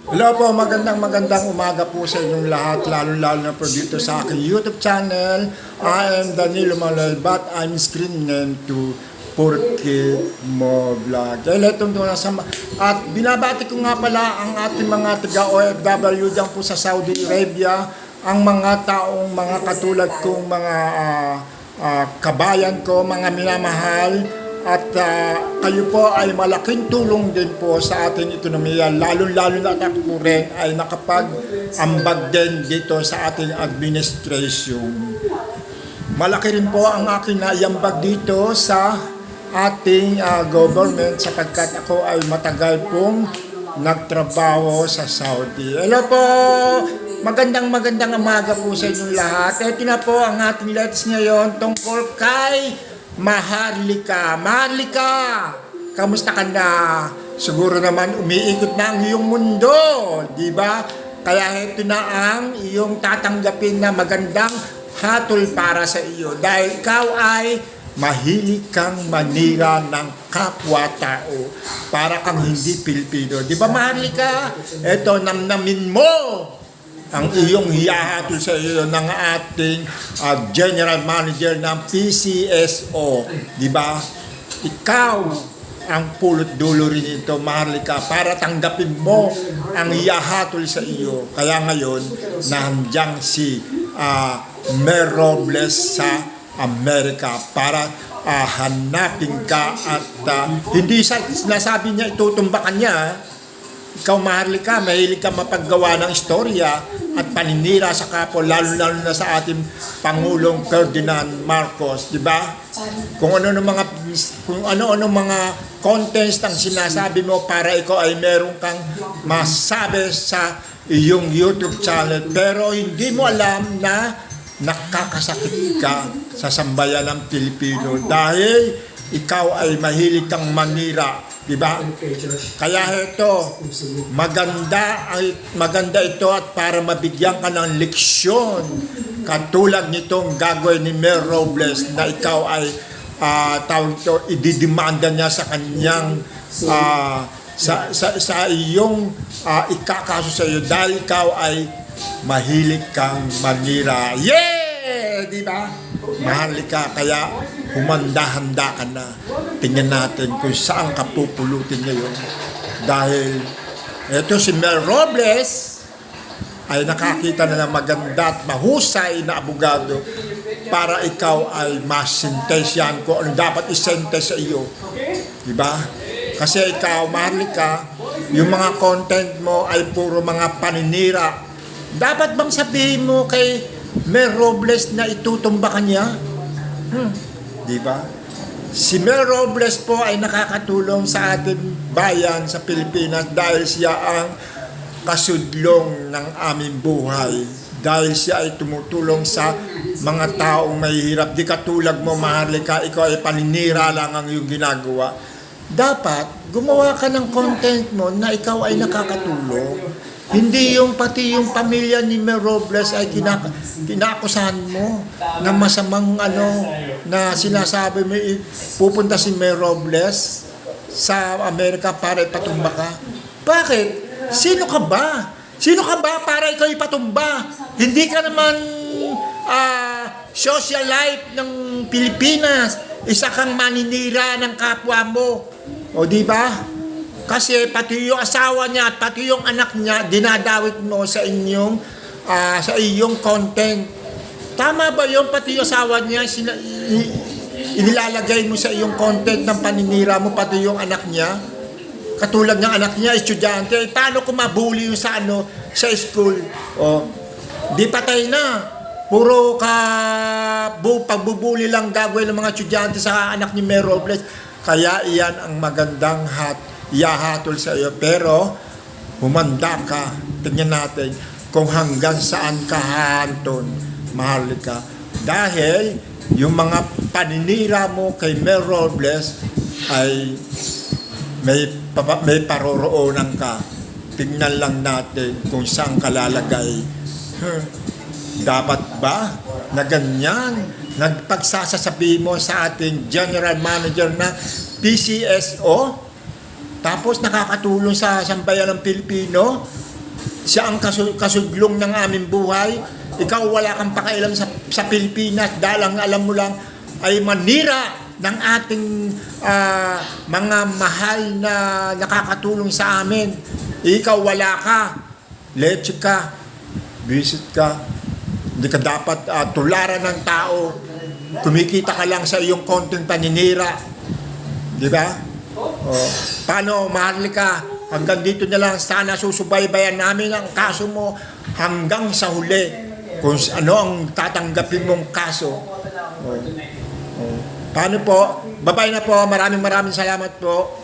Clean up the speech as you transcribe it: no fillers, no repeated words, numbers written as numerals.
Hello po, magandang umaga po sa inyong lahat, lalo na po dito sa aking YouTube channel. I am Danilo Maloy, but I'm screen name to Porque Mo Vlog. At binabati ko nga pala ang ating mga taga-OFW dyan po sa Saudi Arabia, ang mga taong mga katulad kong mga kabayan ko, mga minamahal. At kayo po ay malaking tulong din po sa ating ekonomiya, lalo na ako rin ay nakapag-ambag din dito sa ating administration. Malaki rin po ang aking naiambag dito sa ating government sapagkat ako ay matagal pong nagtrabaho sa Saudi. Hello po! Magandang umaga po sa inyong lahat. Ito na po ang ating let's ngayon tungkol kay Maharlika. Maharlika, kamusta ka na? Siguro naman umiikot na ang iyong mundo, di ba? Kaya ito na ang iyong tatanggapin na magandang hatol para sa iyo. Dahil ikaw ay mahilig kang manira ng kapwa-tao. Para kang hindi Pilipino. Di ba, Maharlika? Ito, namnamin mo ang iyong hiyahatol sa iyo ng ating General Manager ng PCSO, di ba? Ikaw ang pulot dulo rin ito, Maharlika, para tanggapin mo ang hiyahatol sa iyo. Kaya ngayon, nandiyan si Mer Robles sa Amerika para hanapin ka at hindi sinasabi niya itutumbakan niya. Ikaw, Maharlika, mahilig ka mapaggawa ng istorya at paninira sa kapwa, lalo na sa ating Pangulong Ferdinand Marcos, di ba? Kung ano mga contents ang sinasabi mo para ikaw ay meron kang masabi sa iyong YouTube channel, pero hindi mo alam na nakakasakit ka sa sambayan ng Pilipino dahil ikaw ay mahilig kang manira. Diba? Kaya ito, maganda ito at para mabigyan ka ng leksyon katulad nitong gagawin ni Mer Robles na ikaw ay ididemanda niya sa kanyang sa iyong ikakaso sa iyo dahil ikaw ay mahilig kang manira. Yeah! Diba? Maharlika, kaya humanda-handa ka na. Tingnan natin kung saan ka pupulutin ngayon. Dahil ito si Mer Robles ay nakakita na ng maganda at mahusay na abogado para ikaw ay masintesyan kung ano dapat isentes sa iyo. Diba? Kasi ikaw, Maharlika, yung mga content mo ay puro mga paninira. Dapat bang sabihin mo kay Mer Robles na itutumba ka niya? Di ba? Si Mer Robles po ay nakakatulong sa ating bayan sa Pilipinas dahil siya ang kasudlong ng aming buhay. Dahil siya ay tumutulong sa mga taong mahihirap. Di katulad mo, Maharlika, ikaw ay paninira lang ang iyong ginagawa. Dapat gumawa ka ng content mo na ikaw ay nakakatulong. Hindi pati yung pamilya ni Mer Robles ay kinakusahan mo na masamang na sinasabi mo pupunta si Mer Robles sa Amerika para ipatumba ka. Bakit? Sino ka ba? Sino ka ba para ikaw ipatumba? Hindi ka naman social life ng Pilipinas. Isa kang maninira ng kapwa mo. O di ba? Kasi pati yung asawa niya at pati yung anak niya, dinadawit mo sa iyong content. Tama ba yun? Pati yung asawa niya, inilalagay mo sa iyong content ng paninira mo, pati yung anak niya. Katulad ng anak niya, estudyante. Paano kung mabuli yung sa school? O, di patay na. Puro pagbubuli lang gagawin ng mga estudyante sa anak ni Mer Robles. Kaya iyan ang magandang iyahatol sa iyo, pero humanda ka. Tingnan natin kung hanggang saan ka hahanton, Maharlika. Dahil yung mga paninira mo kay Mer Robles ay may paroroonan ka. Tingnan lang natin kung saan ka lalagay. Dapat ba na ganyan nagpagsasasabi mo sa ating General Manager na PCSO? Tapos nakakatulong sa sambayan ng Pilipino, Siya ang kasudlong ng aming buhay. Ikaw wala kang pakialam sa Pilipinas dahil ang alam mo lang ay manira ng ating mga mahal na nakakatulong sa amin. Ikaw wala ka. Leche ka. Visit ka. Hindi ka dapat tularan ng tao. Kumikita ka lang sa iyong konting paninira. Di ba? Paano, Maharlika? Hanggang dito na lang, sana susubaybayan namin ang kaso mo hanggang sa huli. Kung ano ang tatanggapin mong kaso. Paano po? Bye-bye na po. Maraming salamat po.